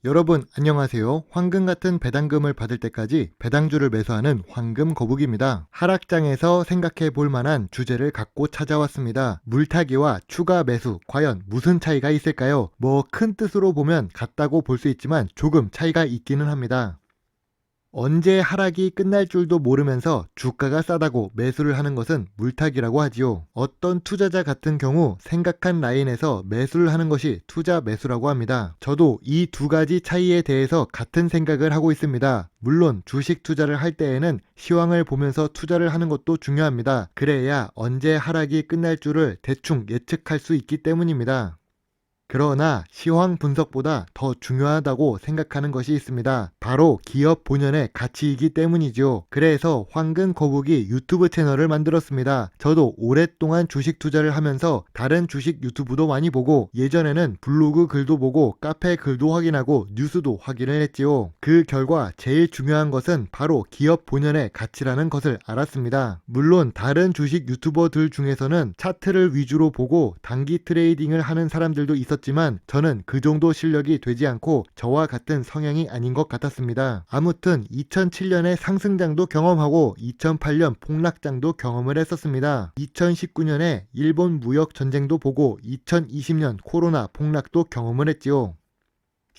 여러분 안녕하세요. 황금 같은 배당금을 받을 때까지 배당주를 매수하는 황금 거북입니다. 하락장에서 생각해 볼 만한 주제를 갖고 찾아왔습니다. 물타기와 추가 매수 과연 무슨 차이가 있을까요? 큰 뜻으로 보면 같다고 볼 수 있지만 조금 차이가 있기는 합니다. 언제 하락이 끝날 줄도 모르면서 주가가 싸다고 매수를 하는 것은 물타기라고 하지요. 어떤 투자자 같은 경우 생각한 라인에서 매수를 하는 것이 투자 매수라고 합니다. 저도 이 두 가지 차이에 대해서 같은 생각을 하고 있습니다. 물론 주식 투자를 할 때에는 시황을 보면서 투자를 하는 것도 중요합니다. 그래야 언제 하락이 끝날 줄을 대충 예측할 수 있기 때문입니다. 그러나 시황 분석보다 더 중요하다고 생각하는 것이 있습니다. 바로 기업 본연의 가치이기 때문이죠. 그래서 황금 거북이 유튜브 채널을 만들었습니다. 저도 오랫동안 주식 투자를 하면서 다른 주식 유튜브도 많이 보고 예전에는 블로그 글도 보고 카페 글도 확인하고 뉴스도 확인을 했지요. 그 결과 제일 중요한 것은 바로 기업 본연의 가치라는 것을 알았습니다. 물론 다른 주식 유튜버들 중에서는 차트를 위주로 보고 단기 트레이딩을 하는 사람들도 있었지만 저는 그 정도 실력이 되지 않고 저와 같은 성향이 아닌 것 같았습니다. 아무튼 2007년에 상승장도 경험하고 2008년 폭락장도 경험을 했었습니다. 2019년에 일본 무역 전쟁도 보고 2020년 코로나 폭락도 경험을 했지요.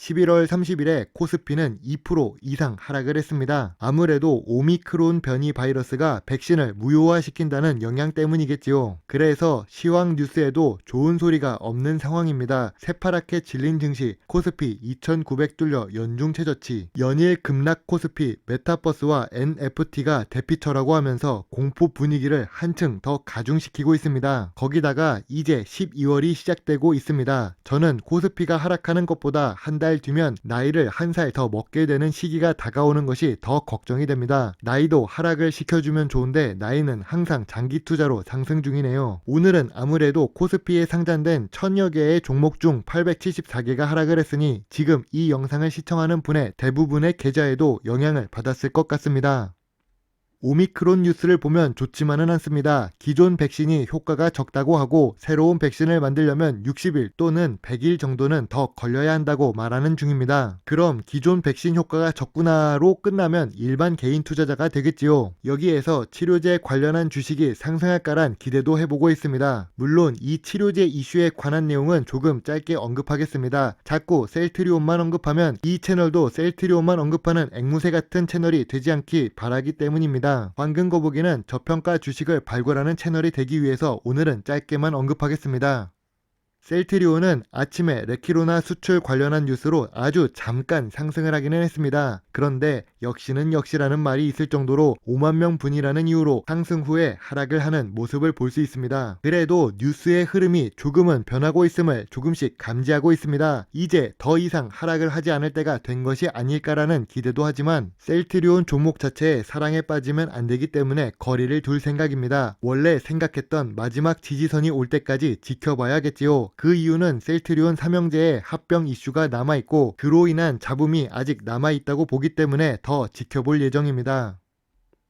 11월 30일에 코스피는 2% 이상 하락을 했습니다. 아무래도 오미크론 변이 바이러스가 백신을 무효화시킨다는 영향 때문이겠지요. 그래서 시황 뉴스에도 좋은 소리가 없는 상황입니다. 새파랗게 질린 증시, 코스피 2900 뚫려 연중 최저치, 연일 급락 코스피, 메타버스와 NFT가 대피처라고 하면서 공포 분위기를 한층 더 가중시키고 있습니다. 거기다가 이제 12월이 시작되고 있습니다. 저는 코스피가 하락하는 것보다 한 달 뒤면 나이를 한 살 더 먹게 되는 시기가 다가오는 것이 더 걱정이 됩니다. 나이도 하락을 시켜주면 좋은데 나이는 항상 장기 투자로 상승 중이네요. 오늘은 아무래도 코스피에 상장된 1000여 개의 종목 중 874개가 하락을 했으니 지금 이 영상을 시청하는 분의 대부분의 계좌에도 영향을 받았을 것 같습니다. 오미크론 뉴스를 보면 좋지만은 않습니다. 기존 백신이 효과가 적다고 하고 새로운 백신을 만들려면 60일 또는 100일 정도는 더 걸려야 한다고 말하는 중입니다. 그럼 기존 백신 효과가 적구나로 끝나면 일반 개인 투자자가 되겠지요. 여기에서 치료제 관련한 주식이 상승할까란 기대도 해보고 있습니다. 물론 이 치료제 이슈에 관한 내용은 조금 짧게 언급하겠습니다. 자꾸 셀트리온만 언급하면 이 채널도 셀트리온만 언급하는 앵무새 같은 채널이 되지 않기 바라기 때문입니다. 황금 거북이는 저평가 주식을 발굴하는 채널이 되기 위해서 오늘은 짧게만 언급하겠습니다. 셀트리온은 아침에 레키로나 수출 관련한 뉴스로 아주 잠깐 상승을 하기는 했습니다. 그런데 역시는 역시라는 말이 있을 정도로 5만 명 분이라는 이유로 상승 후에 하락을 하는 모습을 볼 수 있습니다. 그래도 뉴스의 흐름이 조금은 변하고 있음을 조금씩 감지하고 있습니다. 이제 더 이상 하락을 하지 않을 때가 된 것이 아닐까라는 기대도 하지만 셀트리온 종목 자체에 사랑에 빠지면 안 되기 때문에 거리를 둘 생각입니다. 원래 생각했던 마지막 지지선이 올 때까지 지켜봐야겠지요. 그 이유는 셀트리온 삼형제의 합병 이슈가 남아있고 그로 인한 잡음이 아직 남아있다고 보기 때문에 더 지켜볼 예정입니다.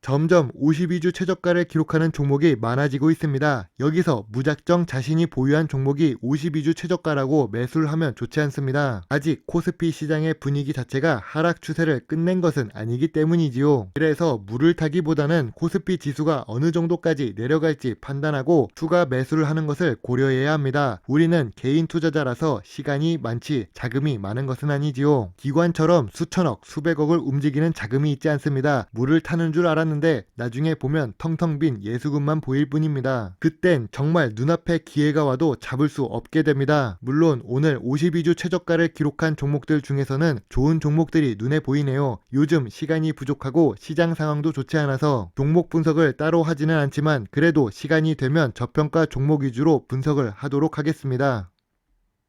점점 52주 최저가를 기록하는 종목이 많아지고 있습니다. 여기서 무작정 자신이 보유한 종목이 52주 최저가라고 매수를 하면 좋지 않습니다. 아직 코스피 시장의 분위기 자체가 하락 추세를 끝낸 것은 아니기 때문이지요. 그래서 물을 타기보다는 코스피 지수가 어느 정도까지 내려갈지 판단하고 추가 매수를 하는 것을 고려해야 합니다. 우리는 개인 투자자라서 시간이 많지 자금이 많은 것은 아니지요. 기관처럼 수천억, 수백억을 움직이는 자금이 있지 않습니다. 물을 타는 줄 알았는데 나중에 보면 텅텅 빈 예수금만 보일 뿐입니다. 그땐 정말 눈앞에 기회가 와도 잡을 수 없게 됩니다. 물론 오늘 52주 최저가를 기록한 종목들 중에서는 좋은 종목들이 눈에 보이네요. 요즘 시간이 부족하고 시장 상황도 좋지 않아서 종목 분석을 따로 하지는 않지만 그래도 시간이 되면 저평가 종목 위주로 분석을 하도록 하겠습니다.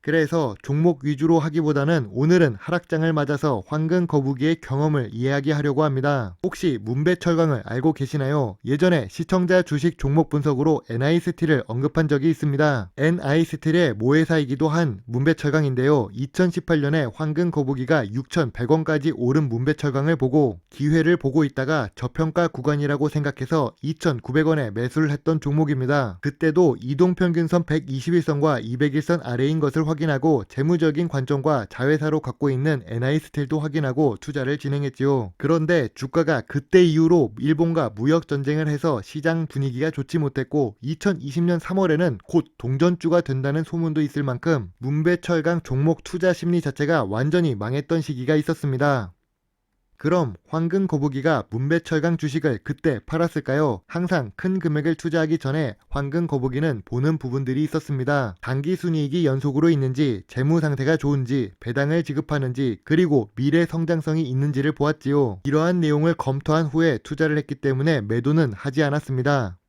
그래서 종목 위주로 하기보다는 오늘은 하락장을 맞아서 황금 거북이의 경험을 이야기하려고 합니다. 혹시 문배철강을 알고 계시나요? 예전에 시청자 주식 종목 분석으로 NI스틸을 언급한 적이 있습니다. NI스틸의 모회사이기도 한 문배철강인데요. 2018년에 황금 거북이가 6,100원까지 오른 문배철강을 보고 기회를 보고 있다가 저평가 구간이라고 생각해서 2,900원에 매수를 했던 종목입니다. 그때도 이동평균선 121선과 200일선 아래인 것을 확인하고 재무적인 관점과 자회사로 갖고 있는 NI스틸도 확인하고 투자를 진행했지요. 그런데 주가가 그때 이후로 일본과 무역 전쟁을 해서 시장 분위기가 좋지 못했고 2020년 3월에는 곧 동전주가 된다는 소문도 있을 만큼 문배철강 종목 투자 심리 자체가 완전히 망했던 시기가 있었습니다. 그럼 황금 거북이가 문배철강 주식을 그때 팔았을까요? 항상 큰 금액을 투자하기 전에 황금 거북이는 보는 부분들이 있었습니다. 단기 순이익이 연속으로 있는지, 재무 상태가 좋은지, 배당을 지급하는지, 그리고 미래 성장성이 있는지를 보았지요. 이러한 내용을 검토한 후에 투자를 했기 때문에 매도는 하지 않았습니다.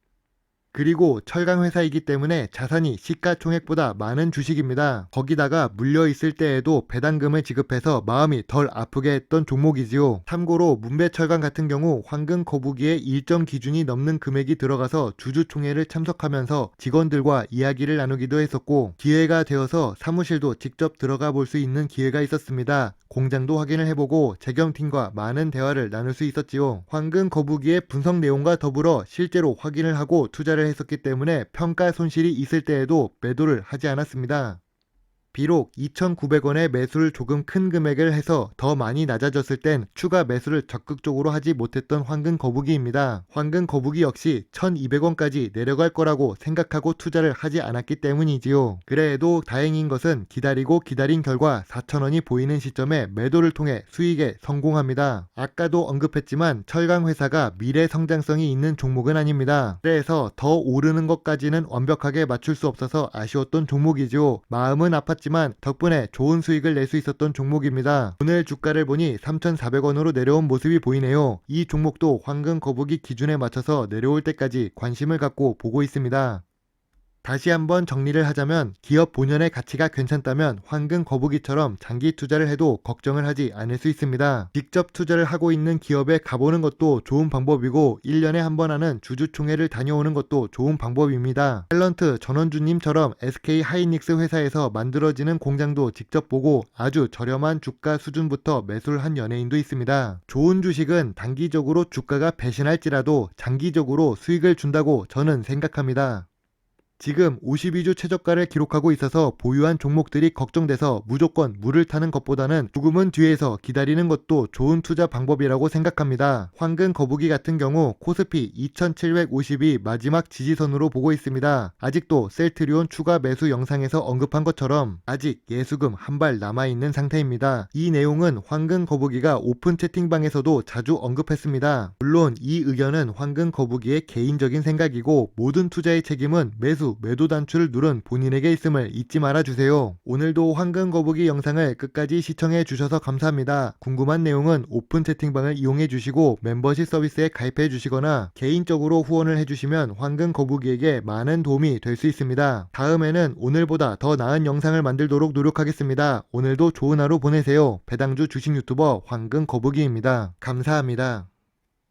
그리고 철강 회사이기 때문에 자산이 시가총액보다 많은 주식입니다. 거기다가 물려있을 때에도 배당금을 지급해서 마음이 덜 아프게 했던 종목이지요. 참고로 문배철강 같은 경우 황금 거북이의 일정 기준이 넘는 금액이 들어가서 주주총회를 참석하면서 직원들과 이야기를 나누기도 했었고 기회가 되어서 사무실도 직접 들어가 볼 수 있는 기회가 있었습니다. 공장도 확인을 해보고 재경팀과 많은 대화를 나눌 수 있었지요. 황금 거북이의 분석 내용과 더불어 실제로 확인을 하고 투자를 했었기 때문에 평가 손실이 있을 때에도 매도를 하지 않았습니다. 비록 2,900원의 매수를 조금 큰 금액을 해서 더 많이 낮아졌을 땐 추가 매수를 적극적으로 하지 못했던 황금 거북이입니다. 황금 거북이 역시 1,200원까지 내려갈 거라고 생각하고 투자를 하지 않았기 때문이지요. 그래도 다행인 것은 기다리고 기다린 결과 4,000원이 보이는 시점에 매도를 통해 수익에 성공합니다. 아까도 언급했지만 철강 회사가 미래 성장성이 있는 종목은 아닙니다. 그래서 더 오르는 것까지는 완벽하게 맞출 수 없어서 아쉬웠던 종목이죠. 마음은 아팠지만 덕분에 좋은 수익을 낼 수 있었던 종목입니다. 오늘 주가를 보니 3,400원으로 내려온 모습이 보이네요. 이 종목도 황금 거북이 기준에 맞춰서 내려올 때까지 관심을 갖고 보고 있습니다. 다시 한번 정리를 하자면 기업 본연의 가치가 괜찮다면 황금 거북이처럼 장기 투자를 해도 걱정을 하지 않을 수 있습니다. 직접 투자를 하고 있는 기업에 가보는 것도 좋은 방법이고 1년에 한 번 하는 주주총회를 다녀오는 것도 좋은 방법입니다. 탤런트 전원주님처럼 SK 하이닉스 회사에서 만들어지는 공장도 직접 보고 아주 저렴한 주가 수준부터 매수를 한 연예인도 있습니다. 좋은 주식은 단기적으로 주가가 배신할지라도 장기적으로 수익을 준다고 저는 생각합니다. 지금 52주 최저가를 기록하고 있어서 보유한 종목들이 걱정돼서 무조건 물을 타는 것보다는 조금은 뒤에서 기다리는 것도 좋은 투자 방법이라고 생각합니다. 황금 거북이 같은 경우 코스피 2750이 마지막 지지선으로 보고 있습니다. 아직도 셀트리온 추가 매수 영상에서 언급한 것처럼 아직 예수금 한 발 남아있는 상태입니다. 이 내용은 황금 거북이가 오픈 채팅방에서도 자주 언급했습니다. 물론 이 의견은 황금 거북이의 개인적인 생각이고 모든 투자의 책임은 매도 단추를 누른 본인에게 있음을 잊지 말아주세요. 오늘도 황금 거북이 영상을 끝까지 시청해 주셔서 감사합니다. 궁금한 내용은 오픈 채팅방을 이용해 주시고 멤버십 서비스에 가입해 주시거나 개인적으로 후원을 해주시면 황금 거북이에게 많은 도움이 될 수 있습니다. 다음에는 오늘보다 더 나은 영상을 만들도록 노력하겠습니다. 오늘도 좋은 하루 보내세요. 배당주 주식 유튜버 황금 거북이입니다. 감사합니다.